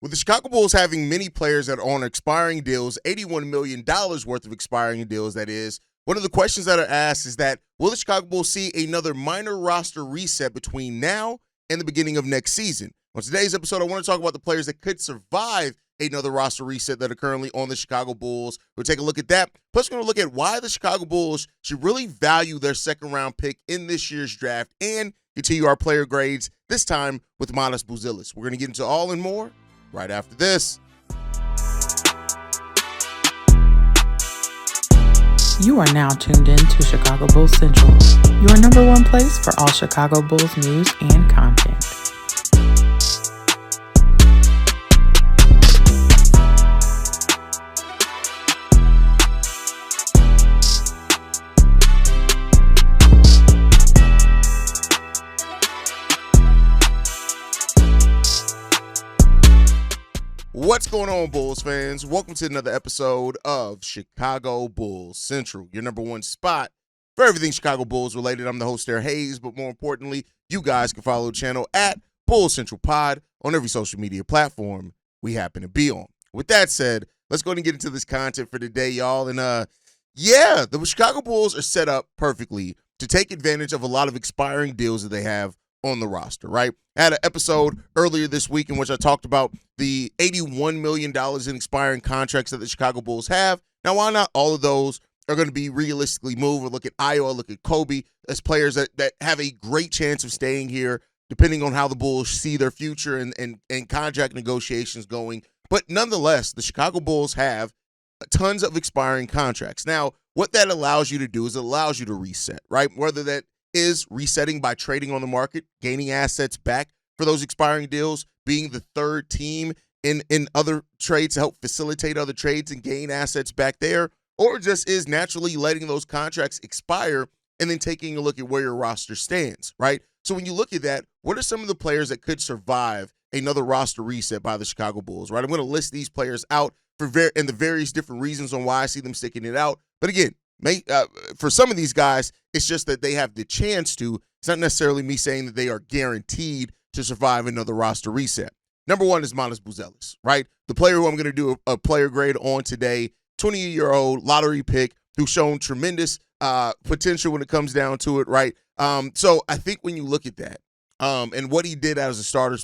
With the Chicago Bulls having many players that are on expiring deals, $81 million worth of expiring deals, that is, one of the questions that are asked is that, will the Chicago Bulls see another minor roster reset between now and the beginning of next season? On today's episode, I want to talk about the players that could survive another roster reset that are currently on the Chicago Bulls. We'll take a look at that. Plus, we're going to look at why the Chicago Bulls should really value their second-round pick in this year's draft and continue our player grades, this time with Modest Bouzelis. We're going to get into all and more right after this. You are now tuned in to Chicago Bulls Central, your number one place for all Chicago Bulls news and content. What's going on, Bulls fans? Welcome to another episode of Chicago Bulls Central, your number one spot for everything Chicago Bulls related. I'm the host there, Haize, but more importantly, you guys can follow the channel at Bulls Central Pod on every social media platform we happen to be on. With that said, let's go ahead and get into this content for today, y'all. And the Chicago Bulls are set up perfectly to take advantage of a lot of expiring deals that they have on the roster, right? I had an episode earlier this week in which I talked about the $81 million in expiring contracts that the Chicago Bulls have. Now, while not all of those are going to be realistically moved, or look at Ayo, or look at Coby as players that have a great chance of staying here, depending on how the Bulls see their future and contract negotiations going. But nonetheless, the Chicago Bulls have tons of expiring contracts. Now, what that allows you to do is it allows you to reset, right? Whether that is resetting by trading on the market, gaining assets back for those expiring deals, being the third team in other trades to help facilitate other trades and gain assets back there, or just is naturally letting those contracts expire and then taking a look at where your roster stands, right? So when you look at that, what are some of the players that could survive another roster reset by the Chicago Bulls, right? I'm going to list these players out and the various different reasons on why I see them sticking it out. But again, for some of these guys, it's just that they have the chance to. It's not necessarily me saying that they are guaranteed to survive another roster reset. Number one is Modest Bouzelis, right? The player who I'm going to do a player grade on today, 20-year-old lottery pick who's shown tremendous potential when it comes down to it, right? So I think when you look at that and what he did as a starter,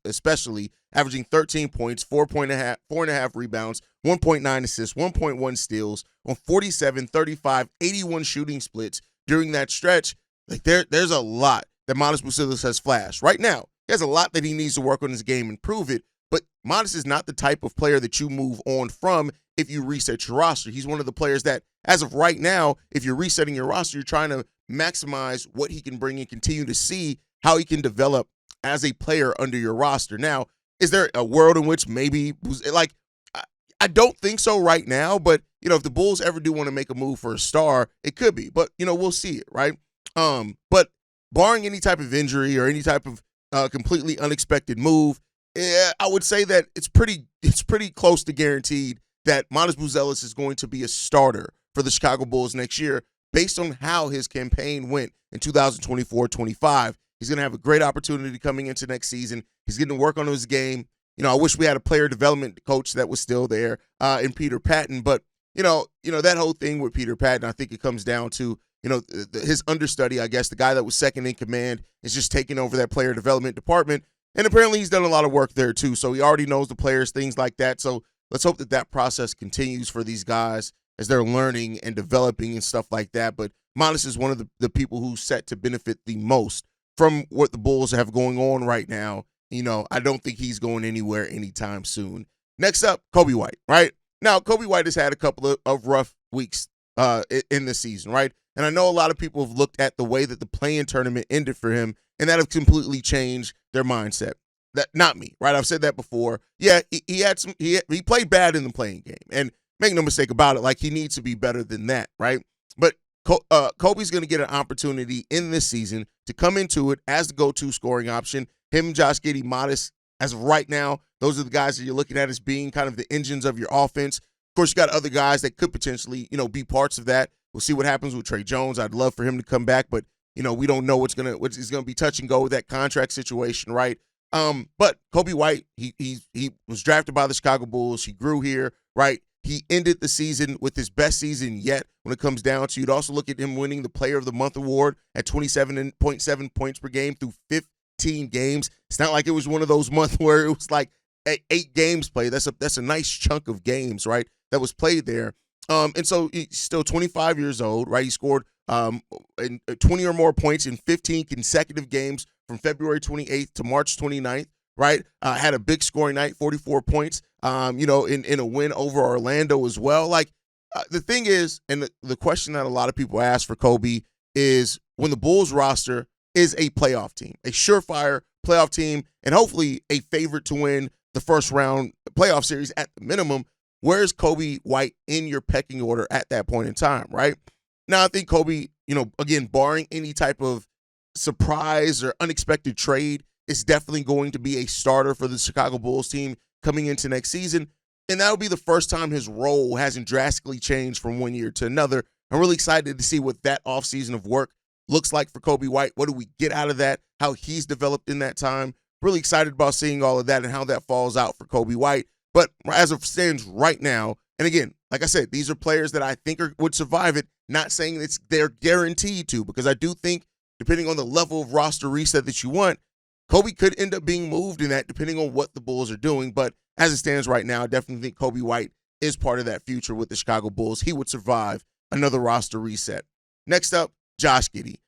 especially averaging 13 points, 4.5 rebounds, 1.9 assists, 1.1 steals on 47, 35, 81 shooting splits during that stretch. Like there's a lot that Modest Bouzelis has flashed. Right now, he has a lot that he needs to work on his game and prove it, but Modest is not the type of player that you move on from if you reset your roster. He's one of the players that, as of right now, if you're resetting your roster, you're trying to maximize what he can bring and continue to see how he can develop as a player under your roster. Now, is there a world in which maybe, like, I don't think so right now, but, if the Bulls ever do want to make a move for a star, it could be. But, we'll see it, right? But barring any type of injury or any type of completely unexpected move, I would say that it's pretty close to guaranteed that Modest Bouzelis is going to be a starter for the Chicago Bulls next year based on how his campaign went in 2024-25. He's going to have a great opportunity coming into next season. He's getting to work on his game. I wish we had a player development coach that was still there in Peter Patton. But, that whole thing with Peter Patton, I think it comes down to, his understudy, I guess, the guy that was second in command is just taking over that player development department. And apparently he's done a lot of work there too. So he already knows the players, things like that. So let's hope that process continues for these guys as they're learning and developing and stuff like that. But Modest is one of the people who's set to benefit the most from what the Bulls have going on right now. I don't think he's going anywhere anytime soon. Next up, Coby White, right? Now, Coby White has had a couple of rough weeks in this season, right? And I know a lot of people have looked at the way that the play-in tournament ended for him, and that have completely changed their mindset. That not me, right? I've said that before. Yeah, he played bad in the playing game, and make no mistake about it, like he needs to be better than that, right? But Coby's going to get an opportunity in this season to come into it as the go-to scoring option. Him, Josh Giddey, Modest, as of right now, those are the guys that you're looking at as being kind of the engines of your offense. Of course, you got other guys that could potentially, be parts of that. We'll see what happens with Trey Jones. I'd love for him to come back, but we don't know what's gonna be touch and go with that contract situation, right? But Coby White, he was drafted by the Chicago Bulls. He grew here, right? He ended the season with his best season yet when it comes down to. You'd also look at him winning the Player of the Month award at 27.7 points per game through 15 games. It's not like it was one of those months where it was like 8 games played. That's a nice chunk of games, right, that was played there. And so he's still 25 years old, right? He scored 20 or more points in 15 consecutive games from February 28th to March 29th, right? Had a big scoring night, 44 points, in a win over Orlando as well. Like, the thing is, and the question that a lot of people ask for Coby is, when the Bulls roster is a playoff team, a surefire playoff team, and hopefully a favorite to win the first round playoff series at the minimum, where's Coby White in your pecking order at that point in time, right? Now, I think Coby, again, barring any type of surprise or unexpected trade, is definitely going to be a starter for the Chicago Bulls team coming into next season. And that'll be the first time his role hasn't drastically changed from one year to another. I'm really excited to see what that offseason of work looks like for Coby White. What do we get out of that? How he's developed in that time. Really excited about seeing all of that and how that falls out for Coby White. But as it stands right now, and again, like I said, these are players that I think would survive it. Not saying they're guaranteed to, because I do think, depending on the level of roster reset that you want, Coby could end up being moved in that, depending on what the Bulls are doing. But as it stands right now, I definitely think Coby White is part of that future with the Chicago Bulls. He would survive another roster reset. Next up, Josh Giddey.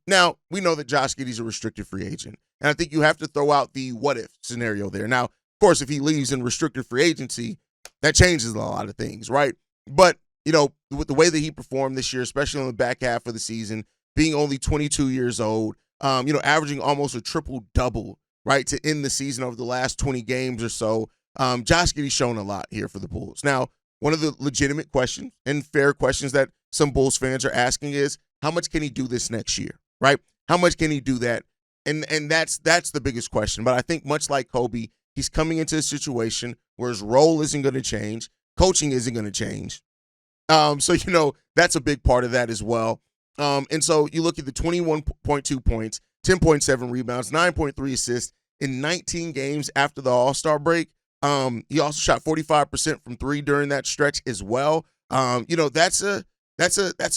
Now, we know that Josh Giddey's a restricted free agent, and I think you have to throw out the what-if scenario there. Now, of course, if he leaves in restricted free agency, that changes a lot of things, right? But, with the way that he performed this year, especially on the back half of the season, being only 22 years old, averaging almost a triple-double, right, to end the season over the last 20 games or so, Josh Giddey's shown a lot here for the Bulls. Now, one of the legitimate questions and fair questions that some Bulls fans are asking is, how much can he do this next year, right? How much can he do that? And that's the biggest question. But I think much like Coby, he's coming into a situation where his role isn't going to change. Coaching isn't going to change. So, that's a big part of that as well. And so you look at the 21.2 points, 10.7 rebounds, 9.3 assists in 19 games after the All-Star break. He also shot 45% from three during that stretch as well. That's a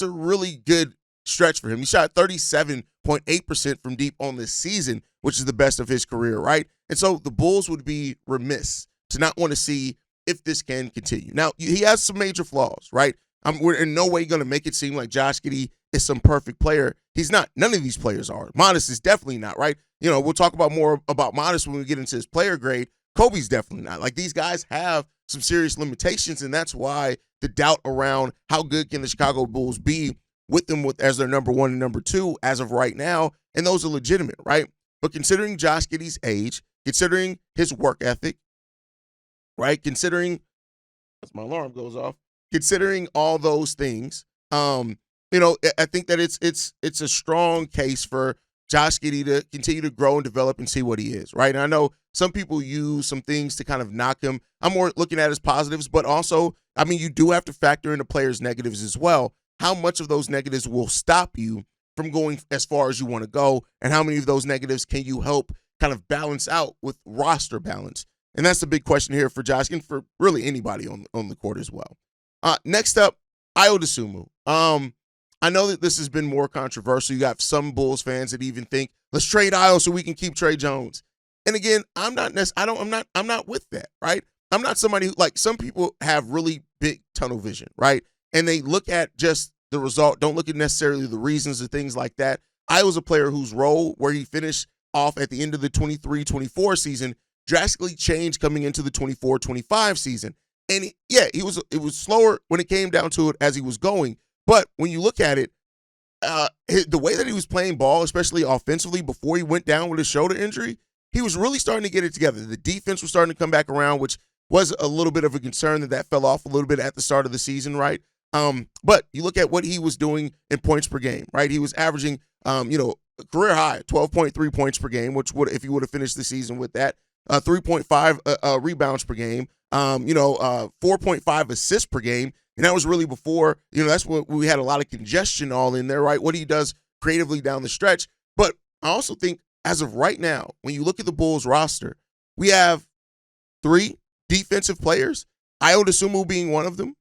really good stretch for him. He shot 37.8% from deep on this season, which is the best of his career, right? And so the Bulls would be remiss to not want to see if this can continue. Now, he has some major flaws, right? We're in no way going to make it seem like Josh Giddey is some perfect player. He's not. None of these players are. Modest is definitely not, right? We'll talk about more about Modest when we get into his player grade. Coby's definitely not. Like, these guys have some serious limitations, and that's why the doubt around how good can the Chicago Bulls be with them as their number one and number two as of right now, and those are legitimate, right? But considering Josh Giddey's age, considering his work ethic, right? Considering, as my alarm goes off, considering all those things, I think that it's a strong case for Josh Giddey to continue to grow and develop and see what he is, right? And I know some people use some things to kind of knock him. I'm more looking at his positives, but also, you do have to factor in the players' negatives as well. How much of those negatives will stop you from going as far as you want to go, and how many of those negatives can you help kind of balance out with roster balance? And that's the big question here for Josh and for really anybody on the court as well. Next up, Ayo Dosunmu. I know that this has been more controversial. You got some Bulls fans that even think, let's trade Ayo so we can keep Trey Jones. And again, I'm not with that, right? I'm not somebody who, like, some people have really big tunnel vision, right? And they look at just the result, don't look at necessarily the reasons or things like that. Ayo's a player whose role, where he finished off at the end of the 23-24 season, drastically changed coming into the 24-25 season. And it was slower when it came down to it as he was going. But when you look at it, the way that he was playing ball, especially offensively, before he went down with a shoulder injury, he was really starting to get it together. The defense was starting to come back around, which was a little bit of a concern that fell off a little bit at the start of the season, right? But you look at what he was doing in points per game, right? He was averaging, career high, 12.3 points per game, which would, if he would have finished the season with that, 3.5 rebounds per game, 4.5 assists per game. And that was really before, that's when we had a lot of congestion all in there, right? What he does creatively down the stretch. But I also think as of right now, when you look at the Bulls roster, we have 3 defensive players, Ayo Dosunmu being one of them,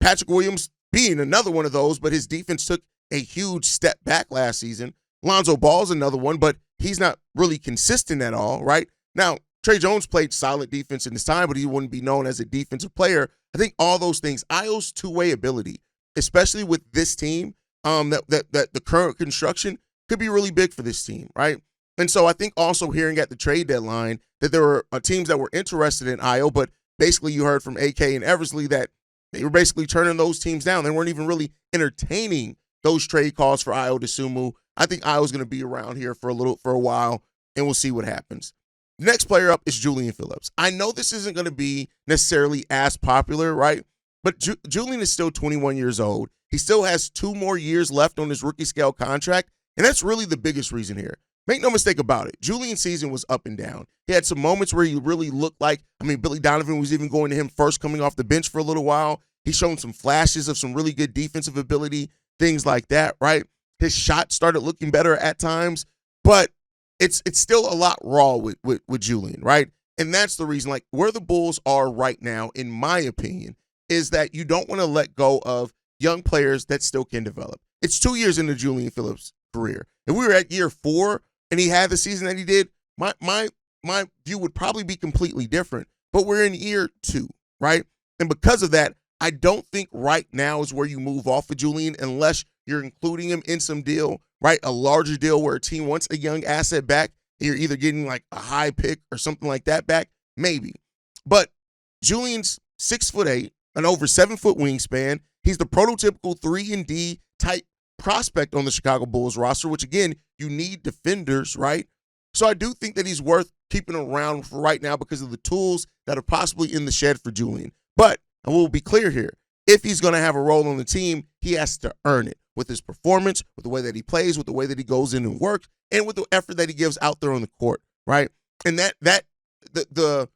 Patrick Williams being another one of those, but his defense took a huge step back last season. Lonzo Ball's another one, but he's not really consistent at all, right? Now, Trey Jones played solid defense in his time, but he wouldn't be known as a defensive player. I think all those things, Ayo's two-way ability, especially with this team, that the current construction could be really big for this team, right? And so I think also hearing at the trade deadline that there were teams that were interested in Ayo, but basically you heard from AK and Eversley that they were basically turning those teams down. They weren't even really entertaining those trade calls for Ayo Dosunmu. I think Ayo's going to be around here for a while, and we'll see what happens. The next player up is Julian Phillips. I know this isn't going to be necessarily as popular, right? But Julian is still 21 years old. He still has 2 more years left on his rookie scale contract, and that's really the biggest reason here. Make no mistake about it. Julian's season was up and down. He had some moments where he really looked like, Billy Donovan was even going to him first coming off the bench for a little while. He's shown some flashes of some really good defensive ability, things like that, right? His shot started looking better at times, but it's still a lot raw with Julian, right? And that's the reason, like, where the Bulls are right now, in my opinion, is that you don't want to let go of young players that still can develop. It's 2 years into Julian Phillips' career. If we were at year 4 and he had the season that he did, my view would probably be completely different. But we're in year 2, right? And because of that, I don't think right now is where you move off of Julian unless you're including him in some deal, right? A larger deal where a team wants a young asset back. You're either getting like a high pick or something like that back, maybe. But Julian's 6'8", an over 7-foot wingspan. He's the prototypical 3-and-D type prospect on the Chicago Bulls roster, which again, you need defenders, right? So I do think that he's worth keeping around for right now because of the tools that are possibly in the shed for Julian. But I will be clear here. If he's going to have a role on the team, he has to earn it with his performance, with the way that he plays, with the way that he goes in and works, and with the effort that he gives out there on the court, right? And the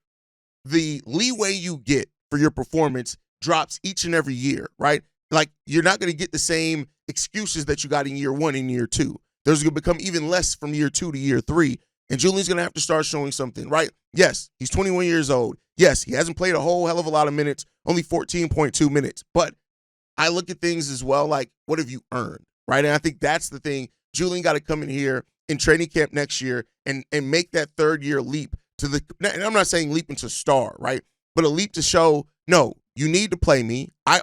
leeway you get for your performance drops each and every year, right? Like, you're not going to get the same excuses that you got in year 1 and year 2. There's going to become even less from year 2 to year 3. And Julian's going to have to start showing something, right? Yes, he's 21 years old. Yes, he hasn't played a whole hell of a lot of minutes, only 14.2 minutes. But I look at things as well like, what have you earned, right? And I think that's the thing. Julian got to come in here in training camp next year and make that third-year leap to the – and I'm not saying leap into star, right? But a leap to show, no, you need to play me. I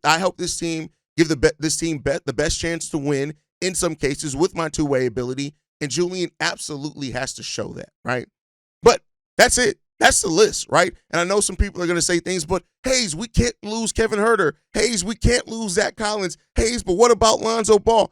help this team give this team the best chance to win in some cases with my two-way ability, and Julian absolutely has to show that, right? But that's it. That's the list, right? And I know some people are going to say things, but Haize, we can't lose Kevin Huerter. Haize, we can't lose Zach Collins. Haize, but what about Lonzo Ball?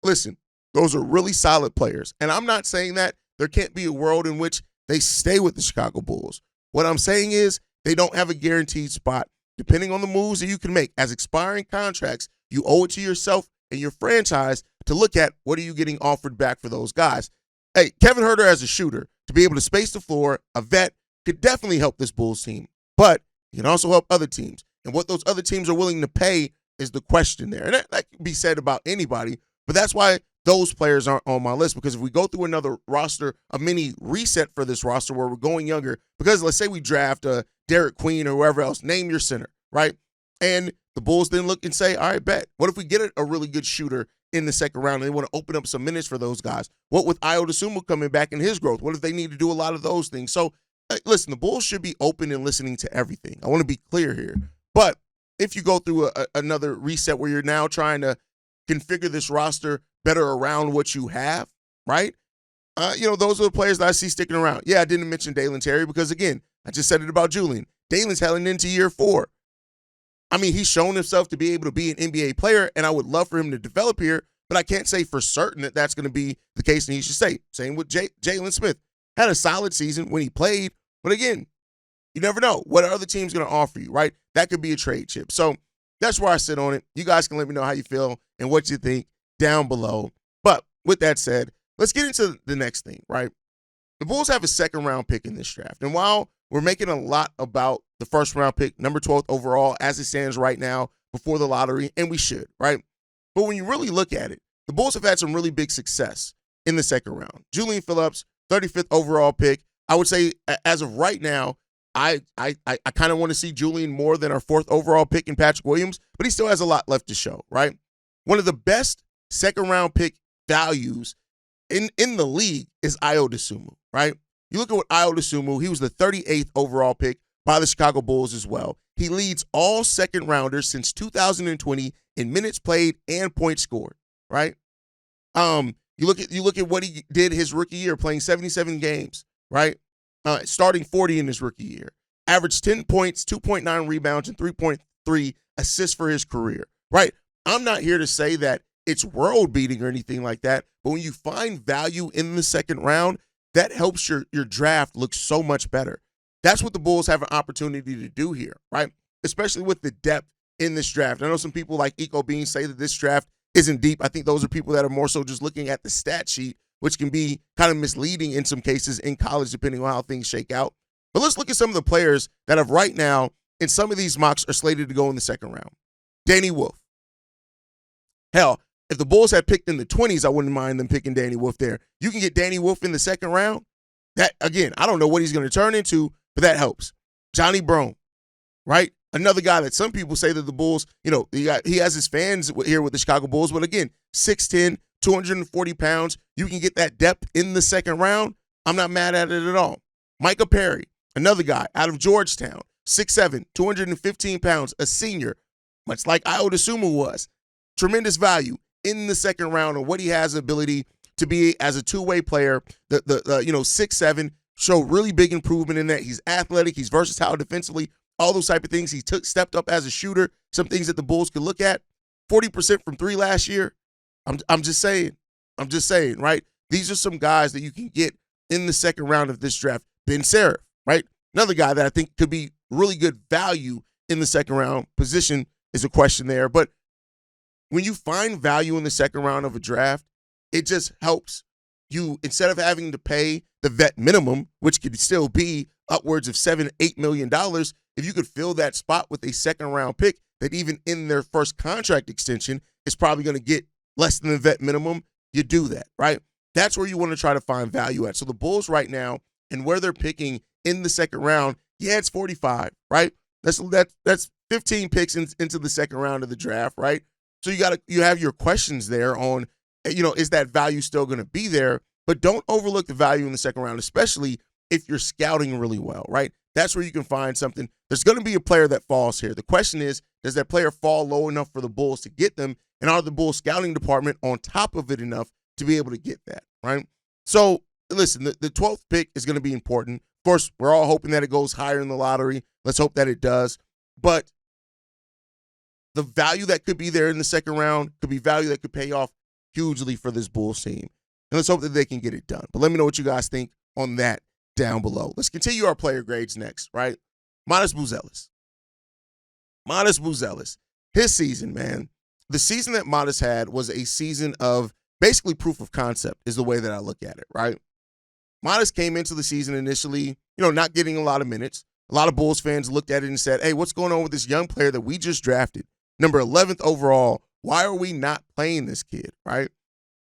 Listen, those are really solid players. And I'm not saying that there can't be a world in which they stay with the Chicago Bulls. What I'm saying is they don't have a guaranteed spot. Depending on the moves that you can make as expiring contracts, you owe it to yourself and your franchise to look at what are you getting offered back for those guys. Hey, Kevin Huerter as a shooter, to be able to space the floor, a vet, could definitely help this Bulls team. But he can also help other teams. And what those other teams are willing to pay is the question there. And that can be said about anybody, but that's why those players aren't on my list, because if we go through another roster, a mini reset for this roster where we're going younger, because let's say we draft Derek Queen or whoever else, name your center, right? And the Bulls then look and say, all right, bet. What if we get a really good shooter in the second round and they want to open up some minutes for those guys? What with Ayo Dosunmu coming back in his growth? What if they need to do a lot of those things? So, listen, the Bulls should be open and listening to everything. I want to be clear here. But if you go through another reset where you're now trying to configure this roster better around what you have, right? Those are the players that I see sticking around. Yeah, I didn't mention Dalen Terry because, again, I just said it about Julian. Dalen's heading into year 4. I mean, he's shown himself to be able to be an NBA player, and I would love for him to develop here, but I can't say for certain that that's going to be the case, and he should stay. Same with Jalen Smith. Had a solid season when he played, but again, you never know. What are other teams going to offer you, right? That could be a trade chip. So that's where I sit on it. You guys can let me know how you feel and what you think down below. But with that said, let's get into the next thing, right? The Bulls have a second-round pick in this draft, and while we're making a lot about the first-round pick, number 12th overall, as it stands right now before the lottery, and we should, right? But when you really look at it, the Bulls have had some really big success in the second round. Julian Phillips 35th overall pick. I would say as of right now, I kind of want to see Julian more than our 4th overall pick in Patrick Williams, but he still has a lot left to show, right? One of the best second-round pick values in the league is Ayo Dosunmu, right? You look at what Ayo Dosunmu, he was the 38th overall pick by the Chicago Bulls as well. He leads all second-rounders since 2020 in minutes played and points scored, right? You look at what he did his rookie year, playing 77 games, right? Starting 40 in his rookie year. Averaged 10 points, 2.9 rebounds, and 3.3 assists for his career, right? I'm not here to say that it's world-beating or anything like that, but when you find value in the second round, that helps your draft look so much better. That's what the Bulls have an opportunity to do here, right? Especially with the depth in this draft. I know some people like Eco Bean say that this draft isn't deep. I think those are people that are more so just looking at the stat sheet, which can be kind of misleading in some cases in college, depending on how things shake out. But let's look at some of the players that have right now, in some of these mocks, are slated to go in the second round. Danny Wolf. Hell, if the Bulls had picked in the 20s, I wouldn't mind them picking Danny Wolf there. You can get Danny Wolf in the second round. That, again, I don't know what he's going to turn into, but that helps. Johnny Brome, right? Another guy that some people say that the Bulls, he has his fans here with the Chicago Bulls, but again, 6'10", 240 pounds. You can get that depth in the second round. I'm not mad at it at all. Micah Perry, another guy out of Georgetown, 6'7", 215 pounds, a senior, much like Ayo Dosunmu was. Tremendous value in the second round on what he has the ability to be as a two-way player. The 6'7", show really big improvement in that. He's athletic, he's versatile defensively, all those type of things. He stepped up as a shooter, some things that the Bulls could look at. 40% from 3 last year. I'm just saying, right? These are some guys that you can get in the second round of this draft. Ben Seraph, right? Another guy that I think could be really good value in the second round. Position is a question there, but when you find value in the second round of a draft, it just helps you, instead of having to pay the vet minimum, which could still be upwards of $7-8 million, if you could fill that spot with a second round pick that even in their first contract extension is probably going to get less than the vet minimum, you do that, right? That's where you want to try to find value at. So the Bulls right now, and where they're picking in the second round, yeah, it's 45, right? That's 15 picks into the second round of the draft, right? So you have your questions there on, is that value still going to be there? But don't overlook the value in the second round, especially if you're scouting really well, right? That's where you can find something. There's going to be a player that falls here. The question is, does that player fall low enough for the Bulls to get them? And are the Bulls scouting department on top of it enough to be able to get that, right? So listen, the 12th pick is going to be important. Of course, we're all hoping that it goes higher in the lottery. Let's hope that it does. But the value that could be there in the second round could be value that could pay off hugely for this Bulls team. And let's hope that they can get it done. But let me know what you guys think on that down below. Let's continue our player grades next, right? Modest Bouzelis. Modest Bouzelis. His season, man. The season that Modest had was a season of basically proof of concept is the way that I look at it, right? Modest came into the season initially, not getting a lot of minutes. A lot of Bulls fans looked at it and said, hey, what's going on with this young player that we just drafted? Number 11th overall. Why are we not playing this kid, right?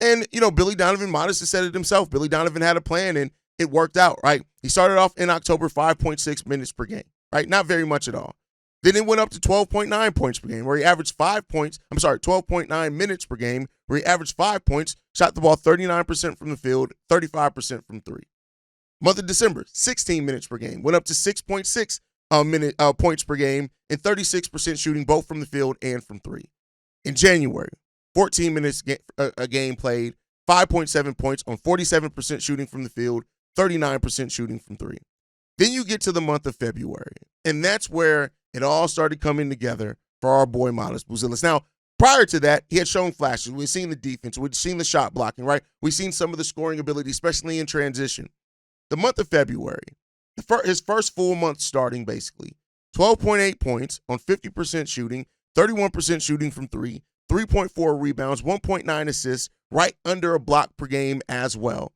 And, Billy Donovan, Modest has said it himself. Billy Donovan had a plan, and it worked out, right? He started off in October, 5.6 minutes per game, right? Not very much at all. Then it went up to 12.9 points per game, where he averaged 12.9 minutes per game, where he averaged 5 points, shot the ball 39% from the field, 35% from 3. Month of December, 16 minutes per game, went up to 6.6 points per game, and 36% shooting both from the field and from 3. In January, 14 minutes a game played, 5.7 points on 47% shooting from the field, 39% shooting from 3. Then you get to the month of February, and that's where it all started coming together for our boy Modest Bouzelis. Now, prior to that, he had shown flashes. We've seen the defense. We've seen the shot blocking, right? We've seen some of the scoring ability, especially in transition. The month of February, his first full month starting, basically, 12.8 points on 50% shooting, 31% shooting from 3, 3.4 rebounds, 1.9 assists, right under a block per game as well.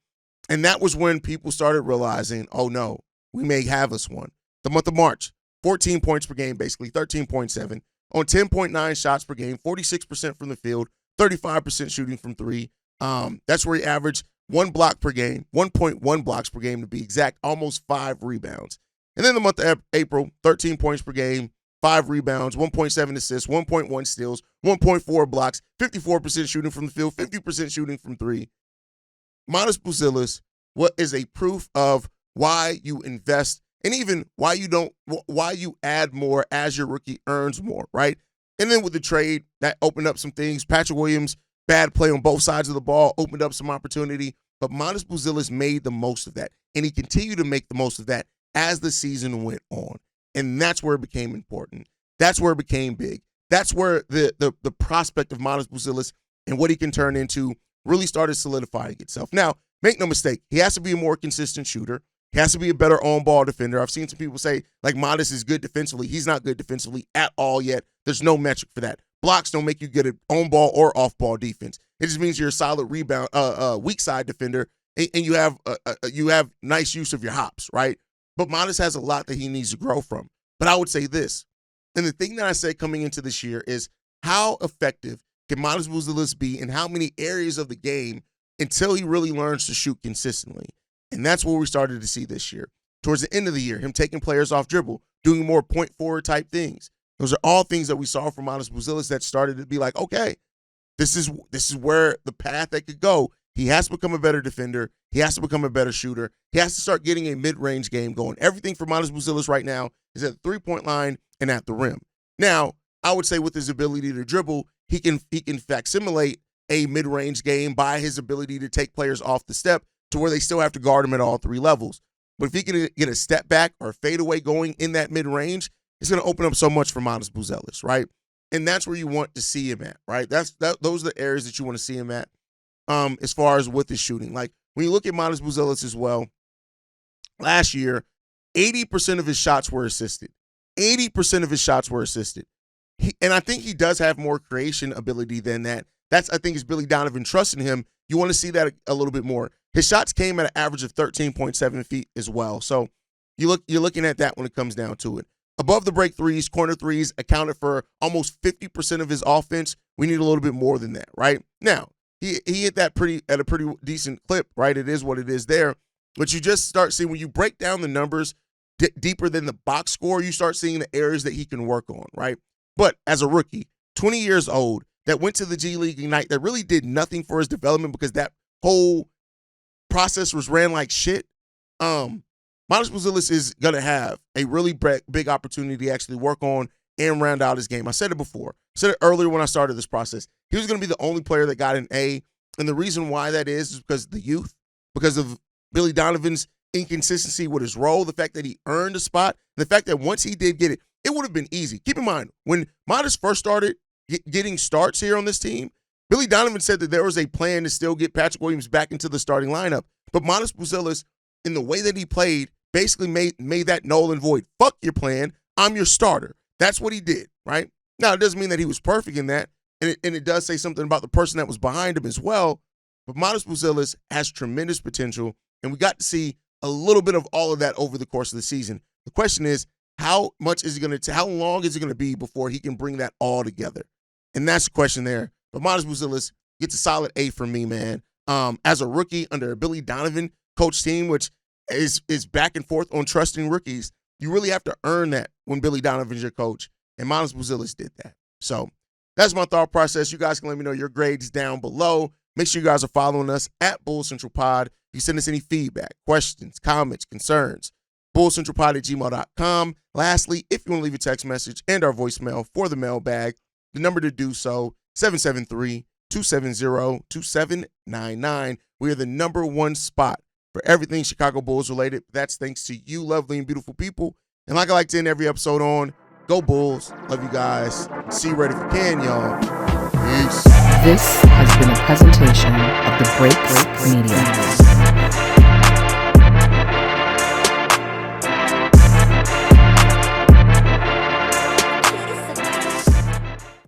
And that was when people started realizing, oh no, we may have us one. The month of March, 14 points per game, basically 13.7 on 10.9 shots per game, 46% from the field, 35% shooting from 3. That's where he averaged 1 block per game, 1.1 blocks per game to be exact, almost 5 rebounds. And then the month of April, 13 points per game, 5 rebounds, 1.7 assists, 1.1 steals, 1.4 blocks, 54% shooting from the field, 50% shooting from 3. Modest Bouzelis, what is a proof of why you invest and even why you add more as your rookie earns more, right? And then with the trade, that opened up some things. Patrick Williams, bad play on both sides of the ball, opened up some opportunity. But Modest Bouzelis made the most of that. And he continued to make the most of that as the season went on. And that's where it became important. That's where it became big. That's where the prospect of Modest Bouzelis and what he can turn into really started solidifying itself. Now, make no mistake, he has to be a more consistent shooter. He has to be a better on-ball defender. I've seen some people say, like, Modest is good defensively. He's not good defensively at all yet. There's no metric for that. Blocks don't make you good at on-ball or off-ball defense. It just means you're a solid rebound, weak side defender, and you have nice use of your hops, right? But Modest has a lot that he needs to grow from. But I would say this, and the thing that I said coming into this year is how effective can Modest Bouzelis be in how many areas of the game until he really learns to shoot consistently. And that's what we started to see this year. Towards the end of the year, him taking players off dribble, doing more point forward type things. Those are all things that we saw from Modest Bouzelis that started to be like, okay, this is where the path that could go. He has to become a better defender. He has to become a better shooter. He has to start getting a mid-range game going. Everything for Modest Bouzelis right now is at the three-point line and at the rim. Now, I would say with his ability to dribble, he can facsimilate a mid-range game by his ability to take players off the step to where they still have to guard him at all 3 levels. But if he can get a step back or a fadeaway going in that mid-range, it's going to open up so much for Modest Bouzelis, right? And that's where you want to see him at, right? Those are the areas that you want to see him at as far as with his shooting. Like, when you look at Modest Bouzelis as well, last year, 80% of his shots were assisted. 80% of his shots were assisted. And I think he does have more creation ability than that. That's, I think, is Billy Donovan trusting him. You want to see that a little bit more. His shots came at an average of 13.7 feet as well. So you're looking at that when it comes down to it. Above the break threes, corner threes accounted for almost 50% of his offense. We need a little bit more than that, right? Now, he hit that at a pretty decent clip, right? It is what it is there. But you just start seeing when you break down the numbers deeper than the box score, you start seeing the areas that he can work on, right? But as a rookie, 20 years old, that went to the G League Ignite, that really did nothing for his development because that whole process was ran like shit. Modest Bouzelis is going to have a really big opportunity to actually work on and round out his game. I said it before. I said it earlier when I started this process. He was going to be the only player that got an A, and the reason why that is because of the youth, because of Billy Donovan's inconsistency with his role, the fact that he earned a spot, the fact that once he did get it, it would have been easy. Keep in mind, when Modest first started getting starts here on this team, Billy Donovan said that there was a plan to still get Patrick Williams back into the starting lineup. But Modest Bouzelis, in the way that he played, basically made that null and void. Fuck your plan. I'm your starter. That's what he did, right? Now, it doesn't mean that he was perfect in that, and it does say something about the person that was behind him as well. But Modest Bouzelis has tremendous potential, and we got to see a little bit of all of that over the course of the season. The question is, how long is it going to be before he can bring that all together? And that's the question there. But Modest Bouzelis gets a solid A from me, man. As a rookie under a Billy Donovan coach team, which is back and forth on trusting rookies, you really have to earn that when Billy Donovan's your coach. And Modest Bouzelis did that. So that's my thought process. You guys can let me know your grades down below. Make sure you guys are following us at Bull Central Pod. You send us any feedback, questions, comments, concerns, bullcentralpod@gmail.com. Lastly, if you want to leave a text message and our voicemail for the mailbag, the number to do so, 773-270-2799. We are the #1 spot for everything Chicago Bulls related. That's thanks to you, lovely and beautiful people. And like I like to end every episode on, go Bulls. Love you guys. See you right if you can, y'all. Peace. This has been a presentation of the Break Media.